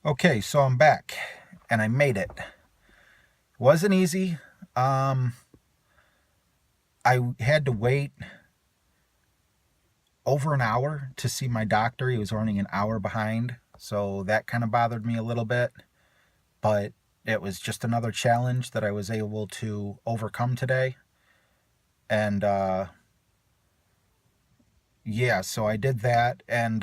Okay, so I'm back and I made it. Wasn't easy. Um, I had to wait over an hour to see my doctor. He was running an hour behind, so that kind of bothered me a little bit, but it was just another challenge that I was able to overcome today. And yeah, so I did that. And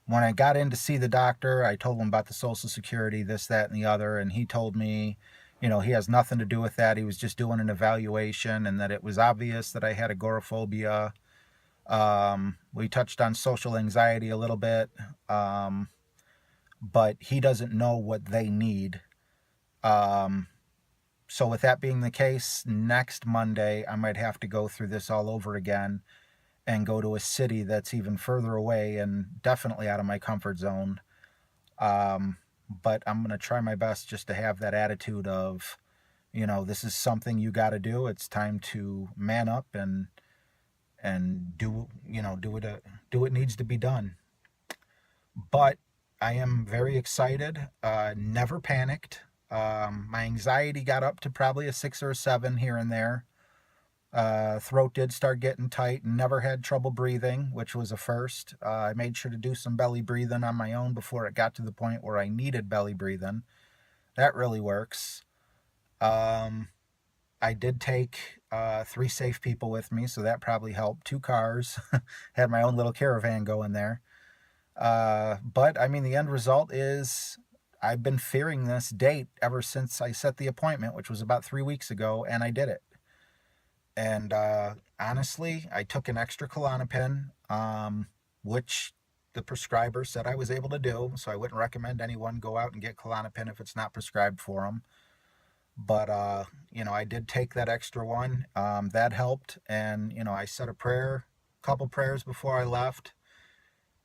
when I got in to see the doctor, I told him about the Social Security, this, that, and the other, and he told me, he has nothing to do with that. He was just doing an evaluation, and that it was obvious that I had agoraphobia. We touched on social anxiety a little bit, um, but he doesn't know what they need. Um, so, with that being the case, next Monday, I might have to go through this all over again and go to a city that's even further away and definitely out of my comfort zone. Um, but I'm going to try my best just to have that attitude of, this is something you got to do. It's time to man up and do, do what needs to be done. But I am very excited. Never panicked. My anxiety got up to probably a 6 or a 7 here and there. Throat did start getting tight. Never had trouble breathing, which was a first. I made sure to do some belly breathing on my own before it got to the point where I needed belly breathing. That really works. Um, I did take 3 safe people with me, so that probably helped. 2 cars, had my own little caravan going there. But I mean, the end result is I've been fearing this date ever since I set the appointment, which was about 3 weeks ago, and I did it. And honestly, I took an extra Klonopin, which the prescriber said I was able to do. So I wouldn't recommend anyone go out and get Klonopin if it's not prescribed for them. But I did take that extra one. That helped, and I said a prayer, couple prayers before I left,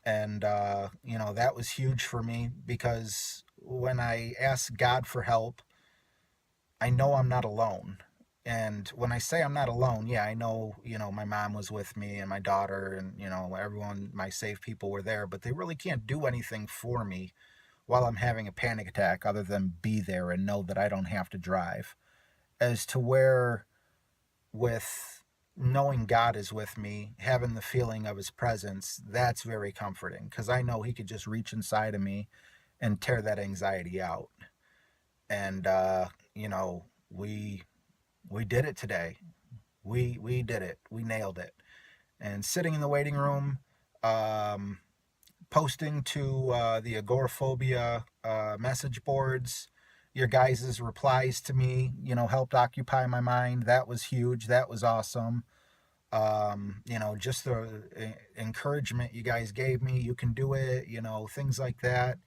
and that was huge for me because when I ask God for help, I know I'm not alone. And when I say I'm not alone, yeah, I know, my mom was with me and my daughter and, everyone, my safe people were there, but they really can't do anything for me while I'm having a panic attack other than be there and know that I don't have to drive. As to where, with knowing God is with me, having the feeling of his presence, that's very comforting because I know he could just reach inside of me and tear that anxiety out. And, we did it today. We did it. We nailed it. And sitting in the waiting room, um, posting to the agoraphobia message boards, your guys' replies to me, helped occupy my mind. That was huge. That was awesome. Just the encouragement you guys gave me. You can do it. Things like that.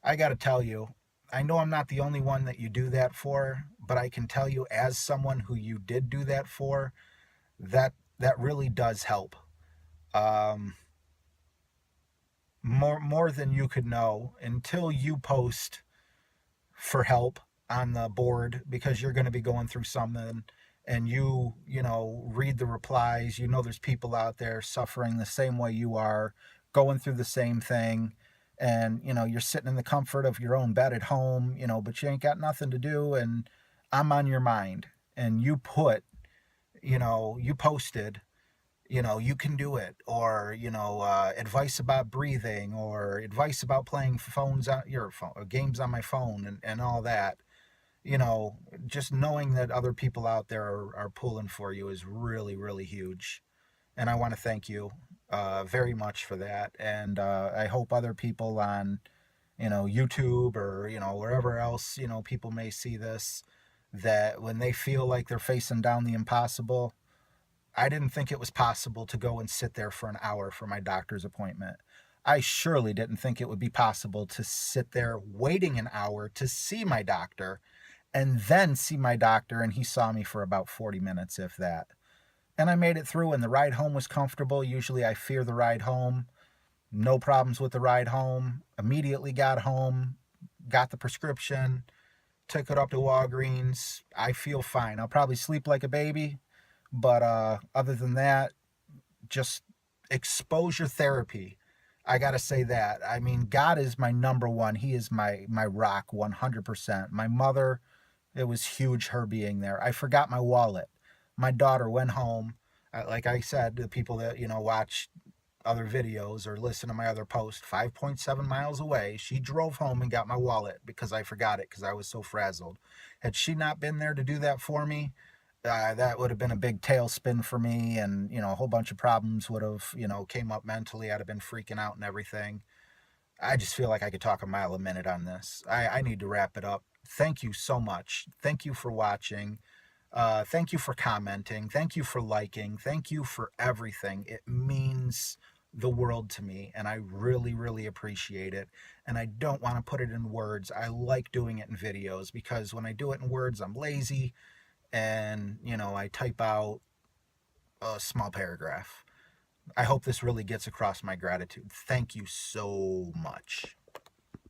I got to tell you, I know I'm not the only one that you do that for, but I can tell you, as someone who you did do that for, that really does help. Um, more than you could know until you post for help on the board because you're going to be going through something, and read the replies. There's people out there suffering the same way you are, going through the same thing, and you're sitting in the comfort of your own bed at home, but you ain't got nothing to do, and I'm on your mind. And you posted, you can do it, or advice about breathing, or advice about playing phones on your phone, or games on my phone, and all that. you know just knowing that other people out there are pulling for you is really, really huge, and I want to thank you very much for that. And I hope other people on YouTube, or wherever else people may see this, that when they feel like they're facing down the impossible. I didn't think it was possible to go and sit there for an hour for my doctor's appointment. I surely didn't think it would be possible to sit there waiting an hour to see my doctor, and then see my doctor, and he saw me for about 40 minutes, if that. And I made it through, and the ride home was comfortable. Usually I fear the ride home. No problems with the ride home. Immediately got home, got the prescription, took it up to Walgreens. I feel fine. I'll probably sleep like a baby, but other than that, just exposure therapy. I gotta say that. I mean, God is my number one. He is my rock, 100%. My mother, it was huge her being there. I forgot my wallet. My daughter went home. Like I said, the people that watch other videos or listen to my other post, 5.7 miles away, she drove home and got my wallet because I forgot it because I was so frazzled. Had she not been there to do that for me, that would have been a big tailspin for me, and a whole bunch of problems would have came up mentally. I'd have been freaking out and everything. I just feel like I could talk a mile a minute on this. I need to wrap it up. Thank you so much. Thank you for watching. Thank you for commenting. Thank you for liking. Thank you for everything. It means the world to me, and I really, really appreciate it. And I don't want to put it in words. I like doing it in videos because when I do it in words, I'm lazy, and I type out a small paragraph. I hope this really gets across my gratitude. Thank you so much.